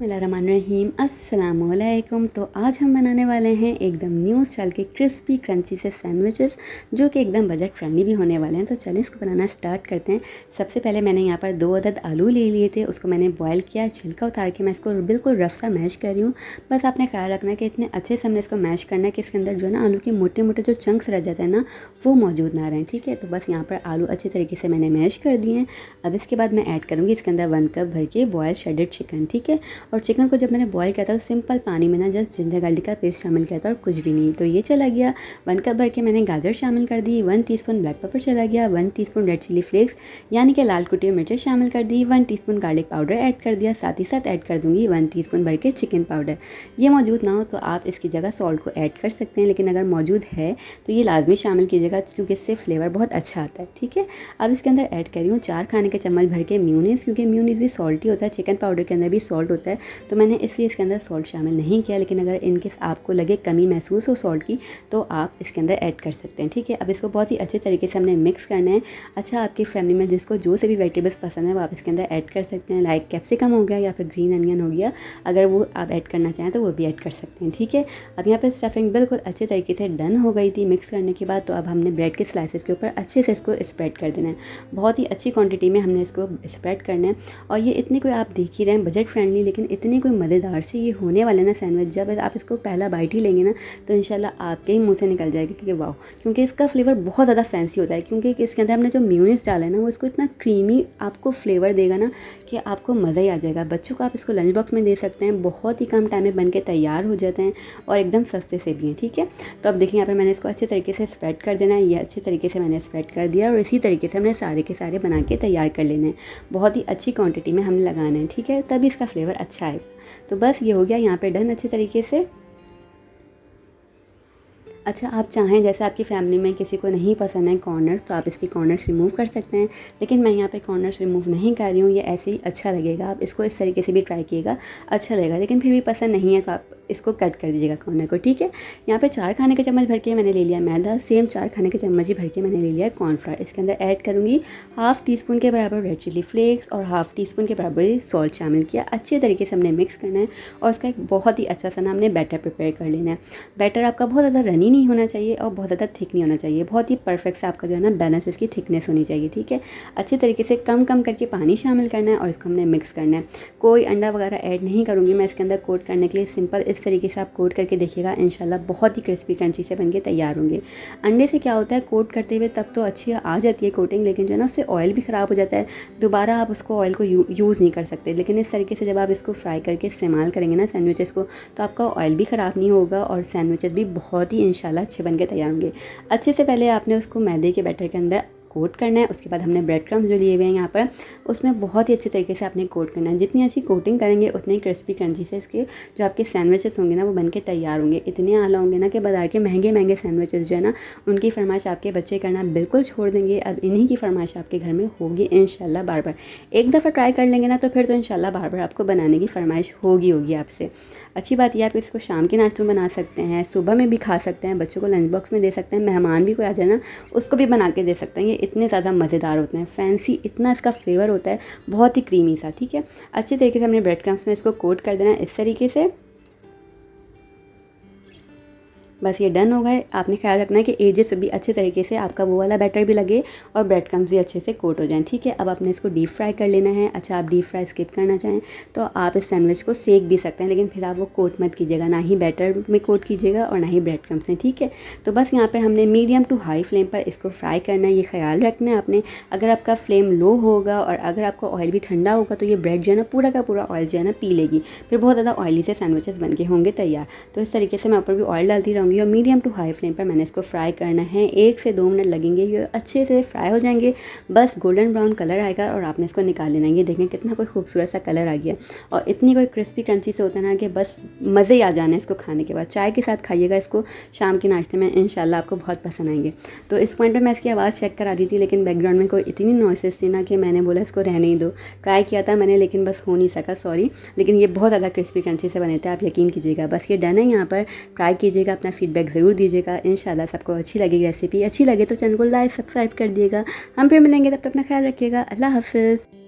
बिस्मिल्लाहिर्रहमानिर्रहीम अस्सलामुअलैकुम। तो आज हम बनाने वाले हैं एकदम न्यू स्टाइल के क्रिस्पी क्रंची से सैंडविचेस जो कि एकदम बजट फ्रेंडली भी होने वाले हैं। तो चलिए इसको बनाना स्टार्ट करते हैं। सबसे पहले मैंने यहाँ पर 2 अदद आलू ले लिए थे, उसको मैंने बॉयल किया, छिलका उतार के मैं इसको बिल्कुल रफ सा मैश कर रही हूँ। बस आपने ख्याल रखना है कि इतने अच्छे से हमने इसको मैश करना है कि इसके अंदर जो है ना आलू के मोटे मोटे जो चंक्स रह जाते हैं ना वो मौजूद ना रहें। ठीक है, तो बस यहाँ पर आलू अच्छे तरीके से मैंने मैश कर दिए हैं। अब इसके बाद मैं ऐड करूँगी इसके अंदर 1 कप भर के बॉयल शेडेड चिकन। ठीक है, और चिकन को जब मैंने बॉयल किया था तो सिंपल पानी में ना जस्ट जिंजर गार्लिक का पेस्ट शामिल किया था और कुछ भी नहीं। तो ये चला गया। 1 कप भर के मैंने गाजर शामिल कर दी, 1 टीस्पून ब्लैक पेपर चला गया, 1 टीस्पून रेड चिली फ्लेक्स यानी कि लाल कुटी मिर्चें शामिल कर दी, 1 टीस्पून गार्लिक पाउडर ऐड कर दिया। साथ ही साथ ऐड कर दूंगी 1 टीस्पून भर के चिकन पाउडर। ये मौजूद ना हो तो आप इसकी जगह सॉल्ट को ऐड कर सकते हैं, लेकिन अगर मौजूद है तो ये लाजमी शामिल कीजिएगा क्योंकि इससे फ्लेवर बहुत अच्छा आता है। ठीक है, अब इसके अंदर ऐड कर रही हूँ 4 खाने के चम्मच भर के म्यूनीस, क्योंकि म्यूनीस भी सॉल्टी होता है, चिकन पाउडर के अंदर भी सॉल्ट होता है, तो मैंने इसलिए इसके अंदर सॉल्ट शामिल नहीं किया। लेकिन अगर इनकेस आपको लगे कमी महसूस हो सॉल्ट की तो आप इसके अंदर ऐड कर सकते हैं। ठीक है, अब इसको बहुत ही अच्छे तरीके से हमने मिक्स करना है। अच्छा, आपकी फैमिली में जिसको जो से भी वेजिटेबल्स पसंद है वो आप इसके अंदर ऐड कर सकते हैं, लाइक कैप्सिकम हो गया या फिर ग्रीन अनियन हो गया, अगर वो आप ऐड करना चाहें तो वो भी ऐड कर सकते हैं। ठीक है, अब यहाँ पर स्टफिंग बिल्कुल अच्छे तरीके से डन हो गई थी मिक्स करने के बाद। तो अब हमने ब्रेड के स्लाइसेस के ऊपर अच्छे से इसको स्प्रेड कर देना है। बहुत ही अच्छी क्वान्टिटी में हमने इसको स्प्रेड करना है। और ये इतनी कोई आप देख ही रहे हैं बजट फ्रेंडली, लेकिन इतनी कोई मज़ेदार से ये होने वाले ना सैंडविच, जब आप इसको पहला बाइट ही लेंगे ना तो इंशाल्लाह आपके ही मुंह से निकल जाएगा कि वाह, क्योंकि इसका फ्लेवर बहुत ज़्यादा फैंसी होता है। क्योंकि इसके अंदर हमने जो म्यूनीस डाला है ना वो इसको इतना क्रीमी आपको फ्लेवर देगा ना कि आपको मज़ा ही आ जाएगा। बच्चों को आप इसको लंच बॉक्स में दे सकते हैं, बहुत ही कम टाइम में बन के तैयार हो जाते हैं और एकदम सस्ते से भी हैं। ठीक है, तो अब देखिए यहाँ पर मैंने इसको अच्छे तरीके से स्प्रेड कर देना है। ये अच्छे तरीके से मैंने स्प्रेड कर दिया और इसी तरीके से हमने सारे के सारे बना के तैयार कर लेने हैं। बहुत ही अच्छी क्वान्टिटी में हमने लगाना है। ठीक है, तभी इसका फ्लेवर अच्छा आएगा। तो बस ये हो गया यहाँ पे डन अच्छे तरीके से। अच्छा, आप चाहें जैसे आपकी फैमिली में किसी को नहीं पसंद है कॉर्नर्स तो आप इसकी कॉर्नर्स रिमूव कर सकते हैं, लेकिन मैं यहाँ पे कॉर्नर्स रिमूव नहीं कर रही हूँ। ये ऐसे ही अच्छा लगेगा, आप इसको इस तरीके से भी ट्राई कीजिएगा, अच्छा लगेगा। लेकिन फिर भी पसंद नहीं है तो आप इसको कट कर दीजिएगा कॉर्नर को। ठीक है, यहाँ पे 4 खाने के चम्मच भर के मैंने ले लिया मैदा, सेम 4 खाने के चम्मच ही भर के मैंने ले लिया कॉर्नफ्लावर। इसके अंदर ऐड करूँगी ½ टीस्पून के बराबर रेड चिली फ्लेक्स और ½ टीस्पून के बराबर सॉल्ट शामिल किया। अच्छे तरीके से हमने मिक्स करना है और इसका एक बहुत ही अच्छा सा ना हमने बैटर प्रिपेयर कर लेना है। बैटर आपका बहुत ज़्यादा रनी नहीं होना चाहिए और बहुत ज़्यादा थिक नहीं होना चाहिए, बहुत ही परफेक्ट सा आपका जो है ना बैलेंस इसकी थिकनेस होनी चाहिए। ठीक है, अच्छे तरीके से कम कम करके पानी शामिल करना है और इसको हमने मिक्स करना है। कोई अंडा वगैरह ऐड नहीं करूँगी मैं इसके अंदर कोट करने के लिए। सिंपल इस तरीके से आप कोट करके देखिएगा, इंशाल्लाह बहुत ही क्रिस्पी क्रंची से बनके तैयार होंगे। अंडे से क्या होता है, कोट करते हुए तब तो अच्छी आ जाती है कोटिंग, लेकिन जो है ना उससे ऑयल भी ख़राब हो जाता है, दोबारा आप उसको ऑयल को यूज़ नहीं कर सकते। लेकिन इस तरीके से जब आप इसको फ्राई करके इस्तेमाल करेंगे ना सैंडविचेस को, तो आपका ऑयल भी ख़राब नहीं होगा और सैंडविचेस भी बहुत ही इंशाल्लाह अच्छे बन के तैयार होंगे। अच्छे से पहले आपने उसको मैदे के बैटर के अंदर कोट करना है। उसके बाद हमने ब्रेड क्रम्स जो लिए हुए हैं यहाँ पर, उसमें बहुत ही अच्छे तरीके से आपने कोट करना है। जितनी अच्छी कोटिंग करेंगे उतने ही क्रिस्पी क्रंची से इसके जो आपके सैंडविचेस होंगे ना वो बनके तैयार होंगे। इतने आला होंगे ना कि बाजार के महंगे महंगे सैंडविचेस जो है ना उनकी फरमाइश आपके बच्चे करना बिल्कुल छोड़ देंगे। अब इन्हीं की फरमाइश आपके घर में होगी इंशाल्लाह बार बार। एक दफ़ा ट्राई कर लेंगे ना तो फिर तो इंशाल्लाह बार बार आपको बनाने की फरमाइश होगी आपसे। अच्छी बात यह आप इसको शाम के नाश्ते में बना सकते हैं, सुबह में भी खा सकते हैं, बच्चों को लंच बॉक्स में दे सकते हैं, मेहमान भी कोई आ जाए ना उसको भी बना के दे सकते हैं। ये इतने ज़्यादा मज़ेदार होते हैं, फैंसी इतना इसका फ्लेवर होता है, बहुत ही क्रीमी सा। ठीक है, अच्छे तरीके से हमने ब्रेड क्रम्स में इसको कोट कर देना है इस तरीके से। बस ये डन हो गए। आपने ख्याल रखना है कि एजेस पे भी अच्छे तरीके से आपका वो वाला बैटर भी लगे और ब्रेड क्रम्स भी अच्छे से कोट हो जाएं। ठीक है, अब आपने इसको डीप फ्राई कर लेना है। अच्छा, आप डीप फ्राई स्किप करना चाहें तो आप इस सैंडविच को सेक भी सकते हैं, लेकिन फिर आप वो कोट मत कीजिएगा, ना ही बैटर में कोट कीजिएगा और ना ही ब्रेड क्रम्स में। ठीक है, तो बस यहाँ पर हमने मीडियम टू हाई फ्लेम पर इसको फ्राई करना है। ये ख्याल रखना है आपने, अगर आपका फ्लेम लो होगा और अगर आपका ऑयल भी ठंडा होगा तो ये ब्रेड जो है ना पूरा का पूरा ऑयल जो है ना पी लेगी, फिर बहुत ज़्यादा ऑयली से सैंडविचेस बन के होंगे तैयार। तो इस तरीके से मैं ऊपर भी ऑयल डालती रहूँगी और मीडियम टू हाई फ्लेम पर मैंने इसको फ्राई करना है। 1 से 2 मिनट लगेंगे, ये अच्छे से फ्राई हो जाएंगे। बस गोल्डन ब्राउन कलर आएगा और आपने इसको निकाल लेना है। ये देखें कितना कोई खूबसूरत सा कलर आ गया और इतनी कोई क्रिस्पी क्रंची से होता है ना कि बस मज़े ही आ जाना है इसको खाने के बाद। चाय के साथ खाइएगा इसको शाम के नाश्ते में, इंशाल्लाह आपको बहुत पसंद आएंगे। तो इस पॉइंट पर मैं इसकी आवाज़ चेक करा रही थी, लेकिन बैकग्राउंड में कोई इतनी नॉइसेस थी ना कि मैंने बोला इसको रहने ही दो। ट्राई किया था मैंने लेकिन बस हो नहीं सका, सॉरी। लेकिन ये बहुत ज़्यादा क्रिस्पी क्रंची से बने थे, आप यकीन कीजिएगा। बस ये डन है, यहाँ पर ट्राई कीजिएगा, अपना फीडबैक ज़रूर दीजिएगा। इंशाल्लाह सबको अच्छी लगेगी रेसिपी। अच्छी लगे तो चैनल को लाइक सब्सक्राइब कर दिएगा। हम फिर मिलेंगे, तब तक अपना ख्याल रखिएगा। अल्लाह हाफ़िज़।